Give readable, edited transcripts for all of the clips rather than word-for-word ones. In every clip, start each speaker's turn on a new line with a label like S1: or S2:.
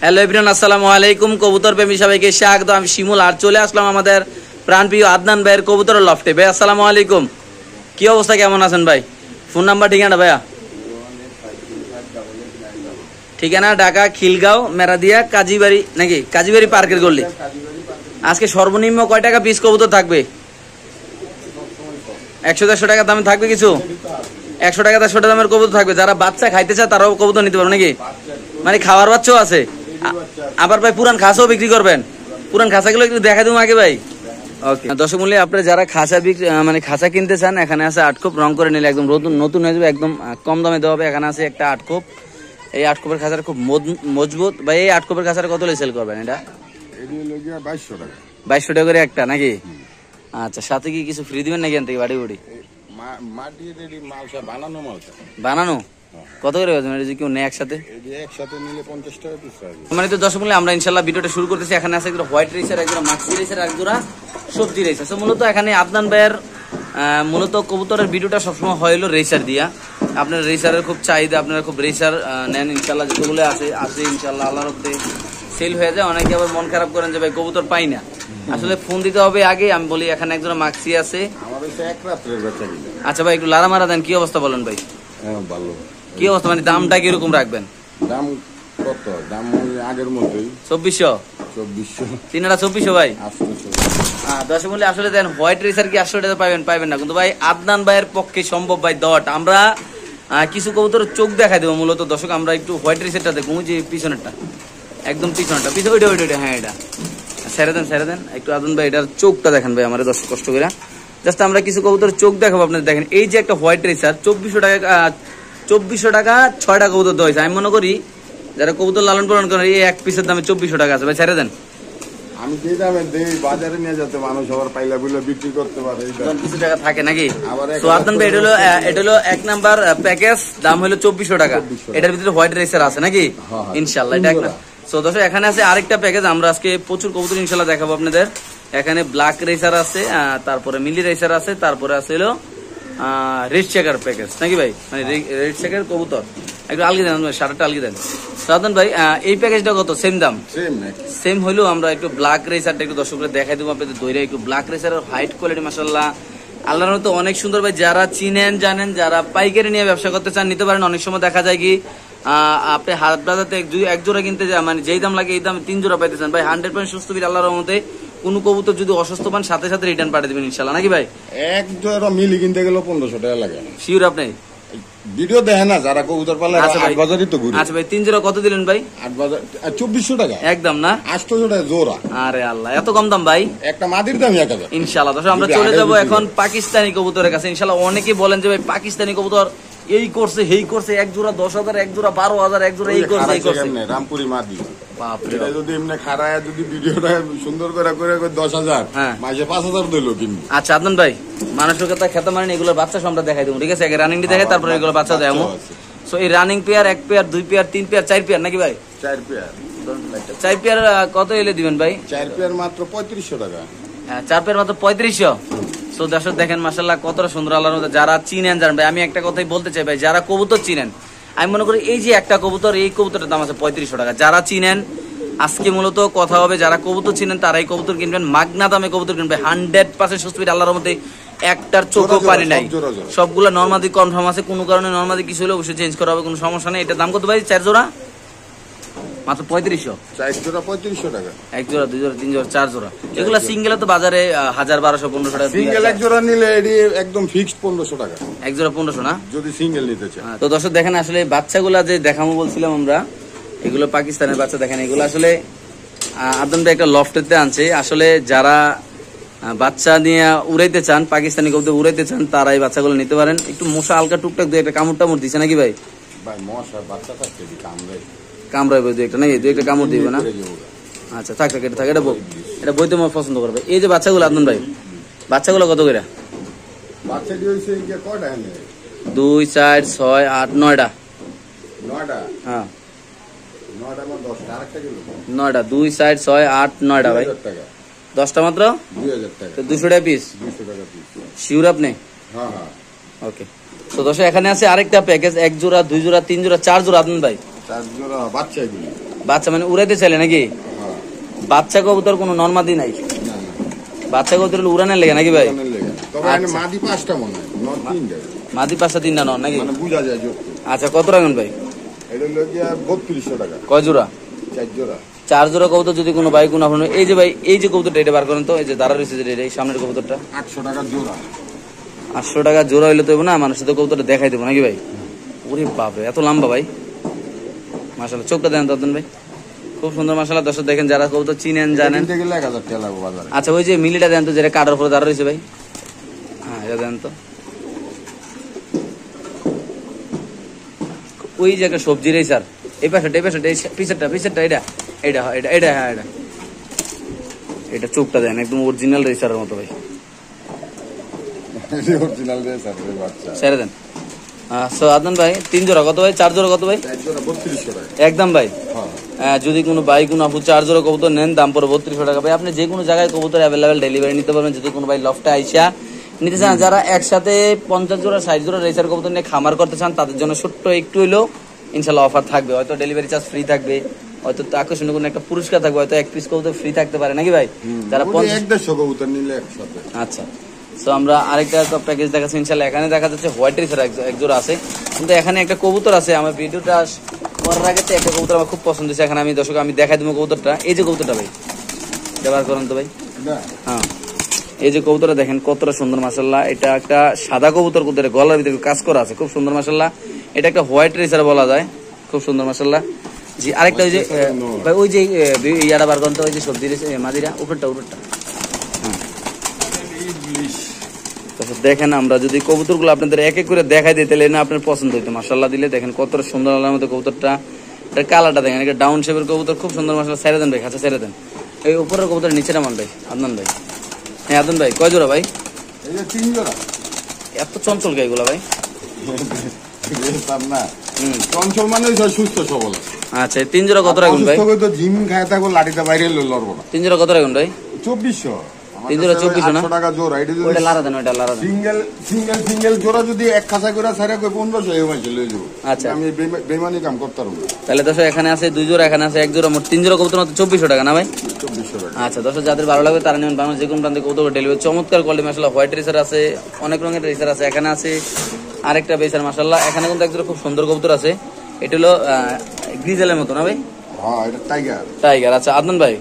S1: Hello everyone, আসসালামু আলাইকুম। কবুতর প্রেমী সবাইকে স্বাগত। আমি শিমুল আর চলে আসলাম আমাদের প্রাণপ্রিয় আদনান ভাইয়ের কবুতরের লফটে। ভাই আসসালামু আলাইকুম, কি অবস্থা, কেমন আছেন ভাই? ফোন নাম্বার ঠিকানা ভাইয়া? ঠিকানা ঢাকা খিলগাঁও মেরাদিয়া কাজীবাড়ি, নাকি কাজীবাড়ি পার্কের গল্লি। আজকে সর্বনিম্ন কয় টাকা পিস কবুতর থাকবে? 100-150 টাকা দামে থাকবে কিছু? 100 টাকা 100 দামের কবুতর থাকবে। যারা বাচ্চা খাইতে চায় তারাও কবুতর নিতে পারবে নাকি? মানে খাওয়ার বাচ্চাও আছে। আবার ভাই পুরান খাসাও বিক্রি করবেন? পুরান খাসাগুলো একটু দেখা দেবো আগে ভাই। ওকে দর্শক মূল্যে আপনারা যারা খাসা বিক্রি মানে খাসা কিনতে চান, এখানে আছে 8 কোপ, রং করে নিলে একদম নতুন হয়ে যাবে, একদম কম দামে দেওয়া হবে। এখানে আছে একটা 8 কোপ। এই 8 কোপের খাঁচাটা খুব মজবুত ভাই। এই 8 কোপের খাঁচাটা কত সেল করবেন? এটা
S2: 2200 টাকা।
S1: 2200 টাকা করে একটা নাকি? আচ্ছা, সাথে কি কিছু ফ্রি দিবেন নাকি? থেকে বাড়ি বানানো কত করে কেউ নেই একসাথে? মানে তো দর্শক মূল্যে আমরা ইনশাল্লাহ ভিডিওটা শুরু করতেছি। এখানে আছে একটা হোয়াইট রেসার, একটা মাক্সি রেসার, এক জোড়া সবজি রেসার। মূলত এখানে আদনান ভাইয়ের মূলত কবুতরের ভিডিওটা সবসময় হয় হলো রেসার দিয়া। আপনার রেসারের খুব চাহিদা, আপনারা খুব রেসার নেন ইনশাল্লাহ। যেগুলো আছে ইনশাল্লাহ আল্লাহর রহমতে সেল হয়ে যায়। অনেকে আবার মন খারাপ করেন যে ভাই কবুতর পাই না। আসলে ফোন দিতে হবে আগে। আমি বলি এখানে একজন মাক্সি আছে। আচ্ছা ভাই একটু লারা মারা দেন, কি অবস্থা বলেন ভাই? কি অবস্থা, মানে দামটা কিরকম রাখবেন?
S2: দাম কত? দাম আগের মতোই
S1: 2400। তিনটা 2400 ভাই। দর্শক মূল্যে আসলে দেন হোয়াইট রেসার কি 800 টাকা পাইবেন না, কিন্তু ভাই আদনান ভাইয়ের পক্ষে সম্ভব ভাই। আমরা কিছু কবুতর চোখ দেখাই দেবো মূলত দর্শক। আমরা একটু হোয়াইট রেসারটা দেখবো, যে পিছনেরটা, একদম পিছনেরটা, ওইটা হ্যাঁ, এটা ছেড়ে দেন একটু। আদনান ভাই এটার চোখটা দেখেন ভাই, আমার দর্শক কষ্ট করে জাস্ট আমরা কিছু কবুতর চোখ দেখাবো আপনাদের। দেখেন এই যে একটা হোয়াইট রেসার 2400 টাকা 6টা কবুতর দেওয়া হয়েছে। আমি মনে করি যারা কবুতর লালন পালন করেন এই এক পিসের দামে 2400 টাকা আছে ভাই, ছেড়ে দেন।
S2: আমি যে দামে দেই বাজারে নিয়ে যেতে মানুষ আবার পাইলা বুঝলে বিক্রি করতে পারে,
S1: কিছু টাকা থাকে নাকি? তো আদনান ভাই এটা হলো 1 নাম্বার প্যাকেজ, দাম হলো 2400 টাকা। এটার ভিতরে হোয়াইট রেসার আছে নাকি? ইনশাল্লাহ এটা একটা। সো দর্শক এখানে আছে আরেকটা প্যাকেজ। আমরা আজকে প্রচুর কবুতর ইনশাল্লাহ দেখাবো আপনাদের। এখানে ব্ল্যাক রেসার আছে, তারপরে মিলি রেসার আছে, তারপরে আছে হলো রেড চেকার প্যাকেজ নাকি ভাই? মানে রেড চেকার কবুতর একটু আলগি দেন, শার্টটা আলগি দেন। সাধারণ ভাই এই প্যাকেজটা কত? সেম দাম? সেম হইলেও আমরা একটু ব্ল্যাক রেসারটা একটু দর্শকরা দেখাই দেবো আপনাদের দইরা। একটু ব্ল্যাক রেসারের হাইট কোয়ালিটি মাশাআল্লাহ আল্লাহর মতো অনেক সুন্দর ভাই। যারা চিনেন জানেন, যারা পাইকারি নিয়ে ব্যবসা করতে চান নিতে পারেন। অনেক সময় দেখা যায় কি আপনি হাট বাজারতে এক জোড়া কিনতে যায়, মানে যেই দাম লাগে এই দাম 3 জোড়া পাইতে চান ভাই। 100% সুস্থ বীর আল্লাহর রহমতে। কোন কবুতর যদি অসুস্থ পান সাথে সাথে রিটার্ন পাঠিয়ে দেবেন ইনশাল্লাহ নাকি ভাই?
S2: এক জোড়া মিলি কিনতে গেলে 1500 টাকা লাগে।
S1: শিওর আপনি?
S2: ভিডিও দেখেন না যারা কবুতর পালে, আট বাজারই তো ঘুরি।
S1: আচ্ছা ভাই 3 জোড়া কত দিলেন ভাই?
S2: 8 বাজার 2400 টাকা
S1: একদম না?
S2: 800 টাকা জোড়া।
S1: আরে আল্লাহ, এত কম দাম ভাই।
S2: একটা মাদির দাম 1000।
S1: ইনশাআল্লাহ দর্শক আমরা চলে যাব এখন পাকিস্তানি কবুতরের কাছে। ইনশাআল্লাহ অনেকে বলেন যে ভাই পাকিস্তানি কবুতর এই করছে হেই করছে, এক জোড়া 10,000, এক জোড়া 12,000, এক জোড়া এই করছে এই করছে।
S2: রামপুরি মাদি
S1: বাপ রে,
S2: যদি এমনি খাড়ায় যদি ভিডিওটা সুন্দর করে 10,000 মাসে 5,000 দিলো কিন্তু।
S1: আচ্ছা আদনান ভাই মানুষের কথা খেতে মানেন, এগুলো বাচ্চা আমরা দেখাই দেবো ঠিক আছে? আগে রানিংটি দেখাই, তারপরে এগুলো বাচ্চা দেখাবো। সো এই running pair 1 pair 2 pair 3 pair 4 pair নাকি ভাই?
S2: 4 পেয়ার।
S1: 4 পেয়ার কত এলে দিবেন ভাই?
S2: 4 পেয়ার মাত্র 3500 টাকা।
S1: 4 পেয়ার মাত্র 3500। সো দর্শক দেখেন মাশাআল্লাহ কতটা সুন্দর আল্লাহর মধ্যে। যারা চিনেন জানেন ভাই, আমি একটা কথাই বলতে চাই ভাই, যারা কবুতর চিনেন, আমি মনে করি এই যে একটা কবুতর, এই কবুতরের দাম আছে 3500 টাকা। যারা চিনেন আজকে মূলত কথা হবে, যারা কবুতর চিনেন তারাই কবুতর কিনবেন, মাগনা দামে কবুতর কিনবেন। 100% সুস্থ আল্লাহর মধ্যে একটার চোখও পানি নাই, সবগুলো নরমাদি কনফার্ম আছে। কোনো কারণে নরমাদি কিছু হলে অবশ্যই চেঞ্জ করা হবে, কোনো সমস্যা নেই। এটার দাম কত ভাই? 4 জোড়া মাত্র 3500।
S2: 4 জোড়া 3500 টাকা।
S1: 1 জোড়া 2 জোড়া 3 জোড়া 4 জোড়া, এগুলা সিঙ্গেলে তো বাজারে 1000 1200 1500 টাকা।
S2: সিঙ্গেল এক জোড়া নিলে এটি একদম ফিক্সড 1500 টাকা।
S1: 1 জোড়া 1500 না
S2: যদি সিঙ্গেল নিতে চান।
S1: তো দর্শক দেখেন আসলে বাচ্চাগুলা যে দেখাবো বলছিলাম আমরা, এগুলো পাকিস্তানের বাচ্চা। দেখেন এগুলো আসলে আদনান ভাই একটা লফটেতে আনছে। আসলে যারা বাচ্চা নিয়ে উড়াইতে চান, পাকিস্তানি কবুতর উড়াইতে চান, তারা এই বাচ্চাগুলো নিতে পারেন। একটু মশা হালকা টুকটাক দুই একটা কামড় টামড় দিছে নাকি ভাই?
S2: ভাই মশা বাচ্চা থাকতে
S1: কামড়াইবে দুই একটা নাকি? দুই একটা কামড় দিবে না? আচ্ছা থাক থাক, এটা থাক, এটা বইতে আমার পছন্দ করবে। এই যে বাচ্চাগুলো আদনান ভাই, বাচ্চাগুলো কত করে?
S2: বাচ্চা দিয়েছে কি কয়টা?
S1: 2 4 6 8 9টা।
S2: 9টা?
S1: হ্যাঁ
S2: 9টা মানে 10টা। আরেকটা কিলো
S1: 9টা 2 4 6 8 9টা ভাই। 10টা মাত্র
S2: 2000 টাকা।
S1: তো 200 টাকা পিস?
S2: 200 টাকা পিস।
S1: শিওর আপনি?
S2: হ্যাঁ হ্যাঁ
S1: ওকে। তো দর্শক এখানে আছে আরেকটা প্যাকেজ, 1 জোড়া 2 জোড়া 3 জোড়া 4 জোড়া আদনান ভাই।
S2: 4 জোড়া বাচ্চা এগুলো
S1: বাচ্চা মানে উড়াইতে চাইলে নাকি? বাচ্চা কবুতর কোনো নর্মাদি নাই, বাচ্চা কবুতর উড়ানের লেগে নাকি ভাই?
S2: মাদি 5টা মনে হয়, নর 3টা।
S1: মাদি 5টা 3টা নর নাকি?
S2: মানে বুঝা যায় যত।
S1: আচ্ছা কত রাখবেন ভাই?
S2: এটা হলো গিয়া 3200 টাকা।
S1: কয় জোড়া?
S2: 4 জোড়া।
S1: 4 জোড়া কবুতর যদি কোনো ভাই কোনো আপনার এই যে ভাই এই যে কবুতরটা এটা বার করেন তো, এই যে দাঁড়া রয়েছে যে এই সামনের কবুতরটা
S2: 800 টাকা জোড়া।
S1: 800 টাকা জোড়া হইলে তো হবে না, মানুষ তো কবুতরটা দেখাই দেবো নাকি ভাই? ওরে বাপরে এত লম্বা ভাই, মাশাআল্লাহ। চোখটা দেন তো ভাই, খুব সুন্দর মাশাআল্লাহ। দর্শক দেখেন যারা কবুতর চিনেন জানেন।
S2: কিনতে গেলে 1000 টাকা লাগবে বাজারে।
S1: আচ্ছা ওই যে মিলিটা দেন তো, যেটা কাটার উপরে দাঁড়া রয়েছে ভাই, হ্যাঁ এটা দেন তো। ওই যে একটা সবজি রে স্যার, এই পাশেটা পিছেরটা এটা এটা এটা এটা হ্যাঁ এটা এটা চোখটা দেন একদম অরিজিনাল রেসারের মতো ভাই,
S2: অরিজিনাল রেসার বাচ্চা
S1: ছেড়ে দেন। সো আদনান ভাই 3 জোড়া কত ভাই? 4 জোড়া কত ভাই?
S2: 4 জোড়া 3200 টাকা
S1: একদম ভাই। যদি কোনো ভাই কোনো আপু 4 জোড়া কবুতর নেন দাম পড়ে 3200 টাকা ভাই। আপনি যে কোনো জায়গায় কবুতর অ্যাভেলেবেল ডেলিভারি নিতে পারবেন যদি কোনো ভাই লফটে আইসা নিতে চান। যারা একসাথে 50 জোড়া 60 জোড়া রেসার কবুতর নিয়ে খামার করতে চান তাদের জন্য ছোট্ট একটু হইলেও ইনশাল্লাহ অফার থাকবে। হয়তো ডেলিভারি চার্জ ফ্রি থাকবে, হয়তো আকর্ষণীয় কোনো একটা পুরস্কার থাকবে, হয়তো 1 পিস কবুতর ফ্রি থাকতে পারে নাকি ভাই? যারা
S2: 150 কবুতর নিলে একসাথে।
S1: আচ্ছা তো আমরা আরেকটা প্যাকেজ দেখাচ্ছি ইনশাল্লাহ। এখানে দেখা যাচ্ছে হোয়াইট রেসার এক জোড়া আছে, কিন্তু এখানে একটা কবুতর আছে। আমার ভিডিওটা করার আগে একটা কবুতর আমার খুব পছন্দ হয়েছে। এখানে আমি দর্শক আমি দেখাই দেবো কবুতরটা। এই যে কবুতরটা ভাই ব্যবহার করেন তো ভাই। হ্যাঁ এই যে কবুতরটা দেখেন কতটা সুন্দর মাশাআল্লাহ। এটা একটা সাদা কবুতর, কবুতরের গলার ভিতরে কাজ করা আছে, খুব সুন্দর মাশাআল্লাহ। এটা একটা হোয়াইট রেসার বলা যায়, খুব সুন্দর মাশাআল্লাহ। জি আরেকটা ওই যে ভাই ওই যে ইয়াটা বার করেন তো, ওই যে সবজি মাদিরা উপরটা দেখেন। আমরা যদি কবুতরগুলো আপনাদের এক এক করে দেখাই দিই তাহলে না আপনার পছন্দ হইতো মাশাআল্লাহ। দিলে দেখেন কতটা সুন্দর আল্লাহর মতো কবুতরটা। এটা কালারটা দেখেন, এটা ডাউন শেপের কবুতর, খুব সুন্দর মাশাআল্লাহ। ছেড়ে দেন ভাই, খাঁচা ছেড়ে দেন। এই উপরের কবুতর নিচেটা মান ভাই আদনান ভাই। হ্যাঁ আদনান ভাই কয় জোড়া ভাই?
S2: এই যে 3 জোড়া।
S1: এত চঞ্চল কে এগুলা ভাই?
S2: না চঞ্চল মানে সুস্থ সবল।
S1: আচ্ছা 3 জোড়া কত রাখুন ভাই?
S2: তো জিম খায় থাকো, লাঠিটা বাইরে লড়বো না।
S1: 3 জোড়া কত রাখুন ভাই?
S2: 2400।
S1: 3 জোড়া 2400 না?
S2: 800 টাকা জোড়া। এটা যদি
S1: ওটা লারা দেন, ওটা লারা দেন।
S2: সিঙ্গেল জোড়া যদি এক খাঁচা করে ছাড়া কই 1500 এই মাসে লয়ে যাব।
S1: আচ্ছা
S2: আমি বেইমানি কাম করতাম না।
S1: তাহলে দর্শক এখানে আছে 2 জোড়া, এখানে আছে 1 জোড়া, মোট 3 জোড়া কবুতর মাত্র 2400 টাকা না ভাই?
S2: 2400 টাকা।
S1: আচ্ছা দর্শক যাদের ভালো লাগবে তারা নেবেন। বাংলাদেশ যে কোনো প্রান্তে কবুতর ডেলিভারি চমৎকার কোয়ালিটি মাশাআল্লাহ। হোয়াইট রেসার আছে, অনেক রঙের রেসার আছে। এখানে আছে আরেকটা বেসার মাশাআল্লাহ। এখানে কিন্তু এক জোড়া খুব সুন্দর কবুতর আছে, এটা হলো গ্রিজেলের মতো না ভাই?
S2: হ্যাঁ এটা
S1: টাইগার। আচ্ছা আদনান ভাই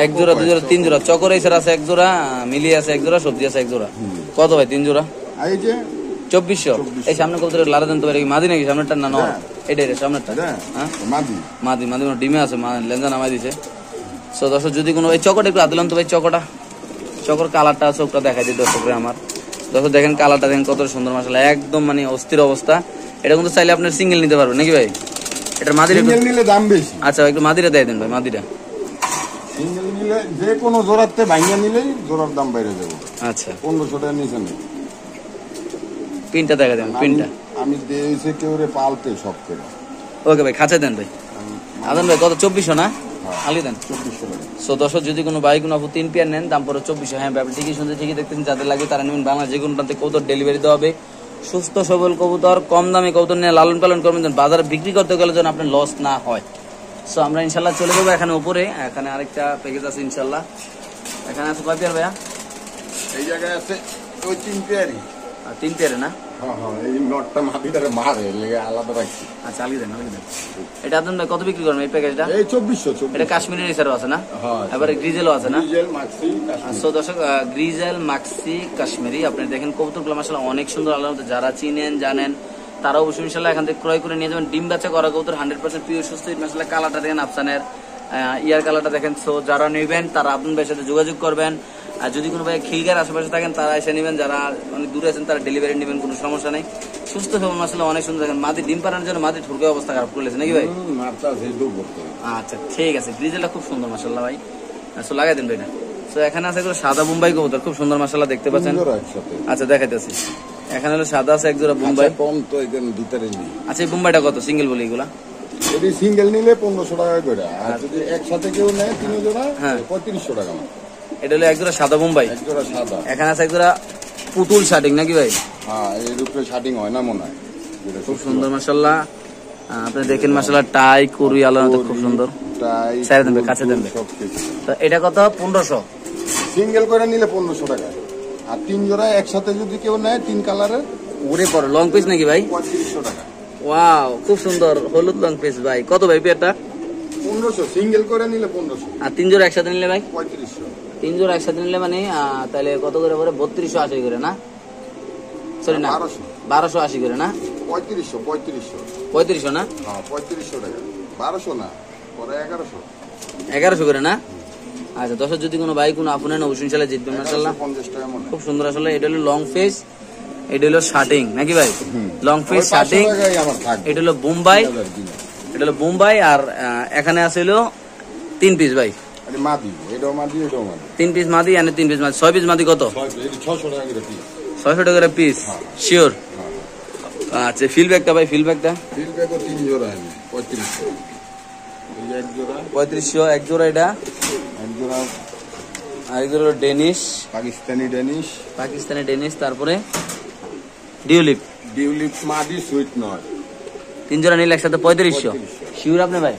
S1: 1 জোড়া 2 জোড়া 3 জোড়া চকর রেসার আছে 1 জোড়া, মিলি আছে 1 জোড়া, সবজি আছে 1 জোড়া। কত ভাই 3 জোড়া?
S2: এই যে
S1: 2400। এই সামনে কবুতরের লারা দেন তো ভাই, মাদি নাকি সামনেরটা না নর? এটাই রে সামনেরটা। হ্যাঁ মাদি ডিমে আছে, লেঞ্জা নামাই দিছে। সো দর্শক যদি কোনো এই চকটা একটু আদলাম তো ভাই, চকর কালারটা চোখটা দেখাই দিই দর্শকরে আমার। দর্শক দেখেন কালারটা দেখেন কত সুন্দর মাশাআল্লাহ, একদম মানে অস্থির অবস্থা। এটা কিন্তু চাইলে আপনার সিঙ্গেল নিতে পারবেন নাকি ভাই? এটার মাদিরা
S2: সিঙ্গেল নিলে দাম বেশি।
S1: আচ্ছা একটু মাদিরা দিয়ে দেন ভাই। মাদিরা
S2: সিঙ্গেল নিলে যে কোনো জোড়াতে ভাঙিয়ে নিলেই জোড়ার দাম বাইরে যাবে।
S1: আচ্ছা
S2: 1500 টাকা নিচে নেই।
S1: পিনটা দেখা দেন, পিনটা
S2: আমি দিয়েছি কেউ রে পালতে সব করে।
S1: ওকে ভাই খাঁচা দেন ভাই। আদন ভাই কত? 2400 না? আলি দেন
S2: 2400 টাকা।
S1: সো দর্শক যদি কোনো বাইক কোনো আপু 3 পেয়ার নেন দাম পড়ে 2400। হ্যাঁ ব্যাপার ঠিকই শুনতে ঠিকই দেখতেন। যাদের লাগবে তারা নেবেন। বাংলা যে কোনো প্রান্তে কবুতর ডেলিভারি দেওয়া হবে। সুস্থ সবল কবুতর, কম দামে কবুতর নিয়ে লালন পালন করবেন, যেন বাজারে বিক্রি করতে গেলে যেন আপনার লস না হয়। সো আমরা ইনশাল্লাহ চলে যাবো এখানে উপরে। এখানে আরেকটা প্যাকেজ আছে ইনশাল্লাহ। এখানে আছে কয় পেয়ার ভাইয়া?
S2: এই জায়গায় আছে ওই 3 পেয়ারই।
S1: আর 3 পেয়ারে না?
S2: হ্যাঁ হ্যাঁ এই নটটা মাটিটারে মারে লেগে আলাদা রাখছি।
S1: আচ্ছা আলি দেন। এটা আদন ভাই কত বিক্রি করবেন এই প্যাকেজটা?
S2: এই 2400।
S1: এটা কাশ্মীরি রেসারও আছে না?
S2: হ্যাঁ
S1: এবারে গ্রিজেলও আছে না?
S2: গ্রিজেল মাক্সি কাশ্মীরি।
S1: সো দর্শক গ্রিজেল মাক্সি কাশ্মীরি আপনি দেখেন কবুতরগুলো মাশাআল্লাহ অনেক সুন্দর। আল্লাহর মধ্যে যারা চিনেন জানেন তারা অবশ্যই ইনশাআল্লাহ এখান থেকে ক্রয় করে নিয়ে যাবেন। ডিম বাচ্চা করা কবুতর 100% পিওর সুস্থ। মাশাআল্লাহ কালারটা দেখেন আফসানের, ইয়ার কালারটা দেখেন। সো যারা নেবেন তারা আপনার ভাইয়ের সাথে যোগাযোগ করবেন। আর যদি কোনো ভাই খিলগার আশেপাশে থাকেন তারা এসে নেবেন। যারা অনেক দূরে আছেন তারা ডেলিভারি নেবেন, কোনো সমস্যা নেই। সুস্থ সবল মাশাআল্লাহ অনেক সুন্দর। দেখেন মাদি ডিম পাড়ানোর জন্য মাদি ঠুরকে অবস্থা খারাপ করেছে নাকি ভাই? আচ্ছা ঠিক আছে। গ্রিজেলটা খুব সুন্দর মাশাআল্লাহ ভাই। সো লাগাই দেন ভাইটা। সো এখানে আছে এগুলো সাদা বোম্বাই কবুতর, খুব সুন্দর মাশাআল্লাহ দেখতে পাচ্ছেন। আচ্ছা দেখাইতেছি। এখানে হলো সাদা আছে এক জোড়া বোম্বাই।
S2: কম তো এখানে ভিতরে নেই।
S1: আচ্ছা এই বোম্বাইটা কত সিঙ্গেল বলি এগুলা?
S2: যদি সিঙ্গেল নিলে 1500 টাকা করে, আর যদি একসাথে কেউ নেয় 3 জোড়া 3500 টাকা।
S1: এটা হলো এক জোড়া সাদা বোম্বাই।
S2: এক জোড়া সাদা।
S1: এখানে আছে এক জোড়া পুতুল শার্টিং নাকি ভাই?
S2: হ্যাঁ এর উপরে শার্টিং হয় না মনে হয়।
S1: খুব সুন্দর মাশাআল্লাহ। আপনি দেখেন মাশাআল্লাহ টাই কুরি আলাদা খুব সুন্দর।
S2: টাই
S1: সাইড দেন ভাই, কাছে দেন ভাই।
S2: সবকিছু
S1: তো এটা কত 1500?
S2: সিঙ্গেল করে নিলে 1500 টাকা, আর 3 জোড়া একসাথে যদি কেউ নেয় 3 কালারের
S1: ওরে পর লং পিস নাকি ভাই?
S2: 3500 টাকা।
S1: ওয়াও, খুব সুন্দর হলুদ লং পিস ভাই। কত ভাই পেয়ারটা?
S2: 1500 সিঙ্গেল করে নিলে 1500,
S1: আর 3 জোড়া একসাথে নিলে ভাই?
S2: 3500।
S1: 3 জোড়া একসাথে নিলে মানে তাহলে কত করে পড়ে? 3280 করে না? সরি না, 1280 করে না?
S2: 3500
S1: 3500 না?
S2: হ্যাঁ 3500 টাকা, 1200 না, পরে 1100
S1: 1100 করে না? আচ্ছা, দর্শক যদি কোনো ভাই কোনো আপনি না অবশ্যই ইনশাআল্লাহ জিতবেন মাশাআল্লাহ।
S2: 50 টাকা মনে
S1: খুব সুন্দর আসলে। এটা হলো লং ফেস, এটা হলো শার্টিং নাকি ভাই? Long face shirting.
S2: আমার থাকবে।
S1: এটা হলো বোম্বাই, এটা হলো বোম্বাই। আর এখানে আছে হলো 3 পিস ভাই,
S2: আরে মাদি, এটাও মাদি, এটাও মাদি।
S1: 3 পিস মাদি আর 3 পিস মাদি। 6 পিস মাদি কত?
S2: 600 টাকা করে পিস।
S1: 600 টাকা করে পিস শিওর? আচ্ছা, ফিল ব্যাগটা ভাই, ফিল ব্যাগটা
S2: ফিল ব্যাগও 3 জোড়া হবে 3500। এই যে এক জোড়া
S1: 3500 এক জোড়া। এটা
S2: এক জোড়া
S1: আর এক জোড়া Danish,
S2: Pakistani Danish.
S1: Pakistani Danish. তারপরে ডিউলিপ,
S2: ডিউলিপ মাদি, সুইট নয়।
S1: 3 জোড়া নিলে একসাথে 3500 শিওর আপনি ভাই?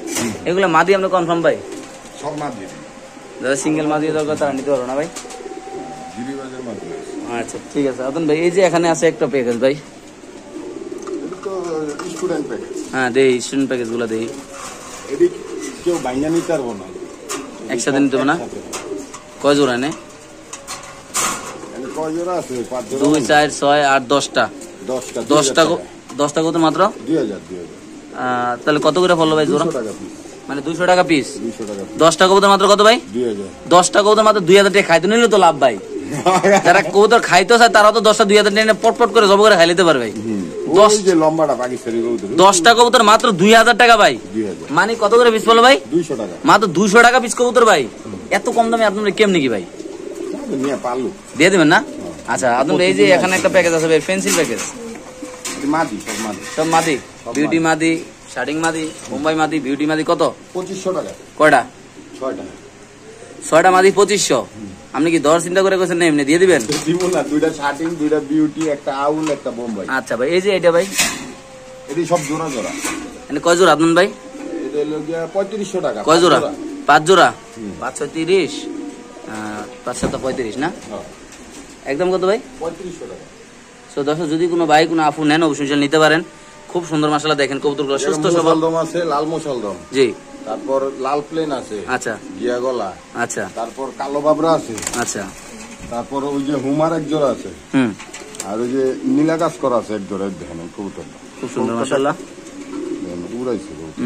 S1: এগুলো মাদি আপনি কনফার্ম ভাই?
S2: সব মাদি,
S1: যারা সিঙ্গেল মাদি দরকার তারা নিতে পারো না ভাই?
S2: গিরিবাজের মাদি।
S1: আচ্ছা ঠিক আছে আদন ভাই। এই যে এখানে আছে একটা প্যাকেজ ভাই,
S2: এটা তো স্টুডেন্ট প্যাকেজ।
S1: হ্যাঁ দেই, স্টুডেন্ট প্যাকেজ গুলো দেই।
S2: এটি কেউ বাইনা নিতে পারবো না,
S1: একসাথে নিতে হবে না? কয় জোড়া নে?
S2: এখানে কয় জোড়া আছে? 5 জোড়া।
S1: 2 4 6 8 10টা।
S2: 10টা
S1: 10টা কত মাত্র?
S2: 2000।
S1: তাহলে কত করে পড়লো ভাই জোড়া?
S2: 200 টাকা পিস।
S1: মানে 200 টাকা পিস।
S2: 200 টাকা পিস।
S1: 10টা কবুতর মাত্র কত ভাই?
S2: 2000।
S1: 10টা কবুতর মাত্র 2000 টাকা। খাইতে নিলে তো লাভ ভাই। যারা কবুতর খাইতে চায় তারা তো 10টা 2000 টাকা পটপট করে জব করে খাই নিতে পারবে।
S2: ওই যে লম্বাটা পাকিস্তানি কবুতর।
S1: 10টা কবুতর মাত্র 2000 টাকা ভাই।
S2: 2000।
S1: মানে কত করে পিস পড়লো ভাই?
S2: 200 টাকা।
S1: মাত্র 200 টাকা পিস কবুতর ভাই। এত কম দামে আপনারা কেমনি কি ভাই
S2: নিয়ে পালু
S1: দিয়ে দিবেন না? আচ্ছা আদম এই যে এখানে একটা প্যাকেজ আছে ভাই, ফেন্সিল প্যাকেজ।
S2: এটি মাদি, সব মাদি।
S1: সব মাদি, বিউটি মাদি, শার্টিং মাদি, মুম্বাই মাদি, বিউটি মাদি। কত?
S2: 2500 টাকা।
S1: কয়টা?
S2: 6টা।
S1: 6টা মাদি 2500। আপনি কি দর চিন্তা করে কইছেন না এমনি দিয়ে দিবেন?
S2: দিব না, 2টা শার্টিং, 2টা বিউটি, একটা আউল, একটা বোম্বাই।
S1: আচ্ছা ভাই, এই যে এটা ভাই,
S2: এটি সব জোড়া জোড়া।
S1: মানে কয় জোড়া আদন ভাই?
S2: এটা হলো গিয়া 3500 টাকা।
S1: কয় জোড়া? 5 জোড়া। 5 6 30, 5 7 35 না?
S2: হ্যাঁ,
S1: একদম কত ভাই?
S2: 3500 টাকা।
S1: সো দর্শক যদি কোনো ভাই কোনো আপু নেন অবশ্যই নিতে পারেন। খুব সুন্দর মাশাআল্লাহ। দেখেন কবুতরগুলো সুস্থ সবল।
S2: দম আছে, লাল মুসলদম।
S1: জি।
S2: তারপর লাল প্লেন আছে।
S1: আচ্ছা
S2: গিয়া গলা।
S1: আচ্ছা
S2: তারপর কালো বাবরা আছে।
S1: আচ্ছা।
S2: তারপর ওই যে হুমার এক জোড়া আছে।
S1: হুম,
S2: আর ওই যে নীলা কাজ করা আছে এক জোড়া। দেখেন কবুতরটা
S1: খুব সুন্দর মাশাআল্লাহ।
S2: উড়াইছে কবুতর।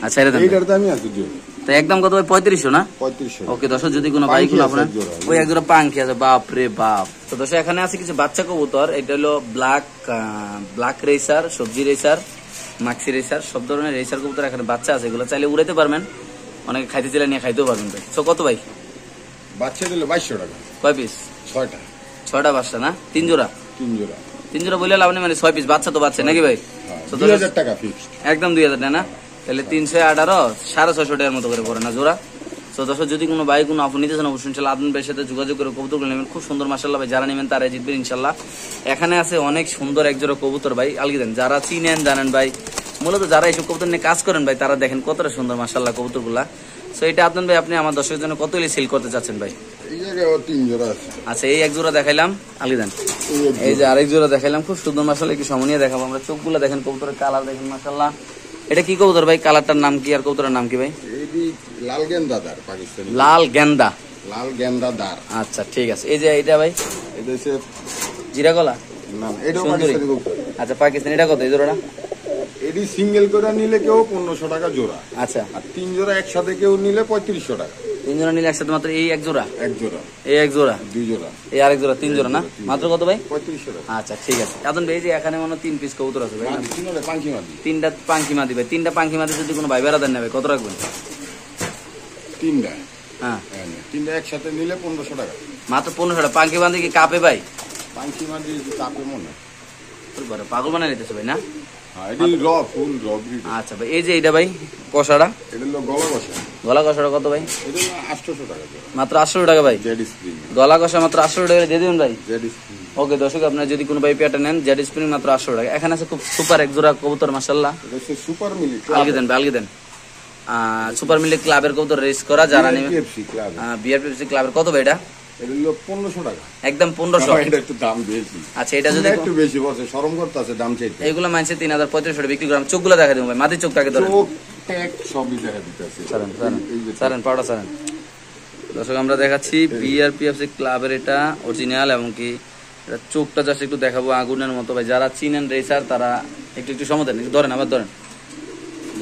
S1: আচ্ছা এটা দেন।
S2: এইটার দামই আছে যে
S1: তো একদম কত ভাই? 3500 না?
S2: 3500।
S1: ওকে দর্শক যদি কোনো ভাই কোনো আপনার ওই এক জোড়া পাঙ্খি আছে, বাপ রে বাপ। তো দর্শক এখানে আছে কিছু বাচ্চা কবুতর। এটা হলো ব্ল্যাক রেসার, সবজি রেসার, মাক্সি রেসার, সব ধরনের রেসার কবুতর এখানে বাচ্চা আছে। এগুলো চাইলে উড়াইতে পারবেন, অনেকে খাইতে চাইলে নিয়ে খাইতেও পারবেন ভাই। তো কত ভাই?
S2: বাচ্চা দিলে 2200 টাকা।
S1: কয় পিস?
S2: 6টা।
S1: 6টা বাচ্চা না? 3 জোড়া?
S2: 3 জোড়া।
S1: 3 জোড়া বললে লাভ নেই, মানে 6 পিস বাচ্চা তো বাচ্চা নাকি ভাই?
S2: 2000 টাকা ফিক্সড।
S1: একদম 2000 টাকা না? তাহলে 318, 650 টাকার মতো করে পড়ে না জোড়া? তো দর্শক যদি কোনো ভাই কোনো আপনি নিতে চান অবশ্যই ইনশাল্লাহ আদন ভাইয়ের সাথে যোগাযোগ করে কবুতরগুলো নেবেন। খুব সুন্দর মাশাআল্লাহ ভাই। যারা নেবেন তারাই জিতবেন ইনশাল্লাহ। এখানে আছে অনেক সুন্দর এক জোড়া কবুতর ভাই, আলগি দেন। যারা চিনেন জানেন ভাই, মূলত যারা এইসব কবুতর নিয়ে কাজ করেন ভাই, তারা দেখেন কতটা সুন্দর মাশাআল্লাহ কবুতরগুলা। সো এটা আদন ভাই আপনি আমার দর্শকের জন্য কত হলে সেল করতে চাচ্ছেন ভাই?
S2: এই জায়গায় 3 জোড়া আছে।
S1: আচ্ছা, এই এক জোড়া দেখাইলাম, আলগি দেন। এই যে আরেক জোড়া দেখাইলাম, খুব সুন্দর মাশাআল্লাহ। কি সময় নিয়ে দেখাবো আমরা। চোখগুলা দেখেন, কবুতরের কালার দেখেন মাশাআল্লাহ। এটা কি কবুতর ভাই? কালারটার নাম কি আর কবুতরের নাম কি ভাই?
S2: এটি লাল গেন্দাদার পাকিস্তানি।
S1: লাল গেন্দা।
S2: লাল গেন্দাদার।
S1: আচ্ছা ঠিক আছে। এই যে এটা ভাই
S2: এটা হচ্ছে
S1: জিরা গলা।
S2: না, এটাও
S1: সুন্দরী।
S2: পাকিস্তানি কবুতর।
S1: আচ্ছা পাকিস্তানি। এটা কত এই জোড়াটা?
S2: এটি সিঙ্গেল করে নিলে কেউ 1500 টাকা জোড়া।
S1: আচ্ছা,
S2: আর 3 জোড়া একসাথে কেউ নিলে 3500 টাকা।
S1: 3 জোড়া নিলে একসাথে মাত্র এই এক জোড়া?
S2: এক জোড়া।
S1: এই এক জোড়া,
S2: 2 জোড়া,
S1: এই আরেক জোড়া, 3 জোড়া না? মাত্র কত ভাই?
S2: 3500 টাকা।
S1: আচ্ছা ঠিক আছে। এখন ভাই এই যে এখানে মনে 3 পিস কবুতর আছে ভাই।
S2: মাদি, তিনটা পাঙ্কি মাদি।
S1: 3টা পাঙ্কি মাদি ভাই। 3টা পাঙ্কি মাদি যদি কোনো ভাই বেড়াদার নেবে কত রাখবেন?
S2: 3টা।
S1: হ্যাঁ,
S2: 3টা একসাথে নিলে 1500 টাকা।
S1: মাত্র 1500 টাকা। পাঙ্কি মাদি কি কাপে ভাই?
S2: পাঙ্কি মাদি কাপে মনে।
S1: পাগল বানাই নিতেছে ভাই না?
S2: হ্যাঁ, এটি ফুল র ব্রিড।
S1: আচ্ছা ভাই, এই যে এটা ভাই কষাটা,
S2: এটা হলো গলা কষা।
S1: গলা কষাটা কত ভাই?
S2: এটা হলো 800 টাকা জোড়া।
S1: মাত্র 800 টাকা ভাই।
S2: Jade spring.
S1: গলা কষা মাত্র 800 টাকা দিয়ে দিবেন ভাই।
S2: Jade spring.
S1: ওকে দর্শক, আপনার যদি কোনো ভাই পেয়ারটা নেন জেড স্প্রিং মাত্র 800 টাকা। এখানে আছে খুব সুপার এক জোড়া কবুতর মাশাআল্লাহ।
S2: এটা হচ্ছে সুপার মিলি।
S1: আলগে দেন ভাই, আলগে দেন। সুপার মিলি ক্লাবের কবুতর রেস করা যারা নেবে
S2: বিআরপিএফসি ক্লাব
S1: বিআরপিএফসি ক্লাবের কত ভাই এটা
S2: এটা হলো 1500 টাকা
S1: একদম 1500
S2: এটা একটু দাম বেশি
S1: আচ্ছা এটা যদি
S2: একটু বেশি বসে শরম করতে আছে দাম চাইতে
S1: এইগুলো মানছে 3500 বিক্রি করাম চোখগুলো দেখা দেবো ভাই মাটির চোখটাকে ধরে
S2: চোখ ট্যাগ সবই দেখা দিতেছে
S1: সারেন পাউডার সারেন দর্শক আমরা দেখাচ্ছি বিআরপিএফসি ক্লাবের এটা অরিজিনাল এবং কি এটা চোখটা জাস্ট একটু দেখাবো আগুনের মতো ভাই যারা চিনেন রেসার তারা একটু একটু সময় দেন ধরেন আবার ধরেন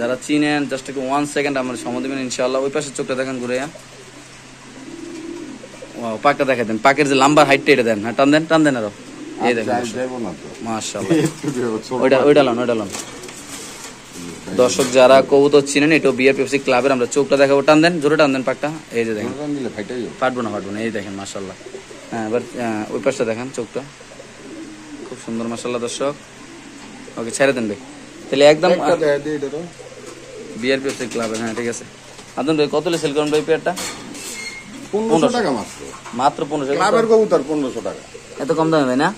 S1: যারা চিনেন জাস্ট একটু 1 সেকেন্ড আমার সময় দেবেন ইনশাআল্লাহ ওই পাশের চোখটা দেখেন ঘুরে ওয়াও পাকটা দেখা দেন পাকের যে লম্বা হাইটটা এটা দেন হ্যাঁ টান দেন আরো এই দেখেন মাশাআল্লাহ ওইটা লন দর্শক যারা কবুতর চিনেন এটা বিআরপিএফসি ক্লাবের আমরা চোখটা দেখাবো টান দেন জোরে টান দেন পাকটা এই যে দেখেন ফাটবো না এই দেখেন মাশাআল্লাহ হ্যাঁ এবার ওই পাশটা দেখেন চোখটা খুব সুন্দর মাশাআল্লাহ দর্শক ওকে ছেড়ে দেন ভাই তাহলে একদম বিআরপিএফসি ক্লাবের হ্যাঁ ঠিক আছে আদম ভাই কত সেল করেন ভাই পেয়ারটা
S2: 1500 টাকা মাত্র
S1: 1500
S2: ক্লাবের কবুতর 1500 টাকা
S1: এত কম দামে ভাই না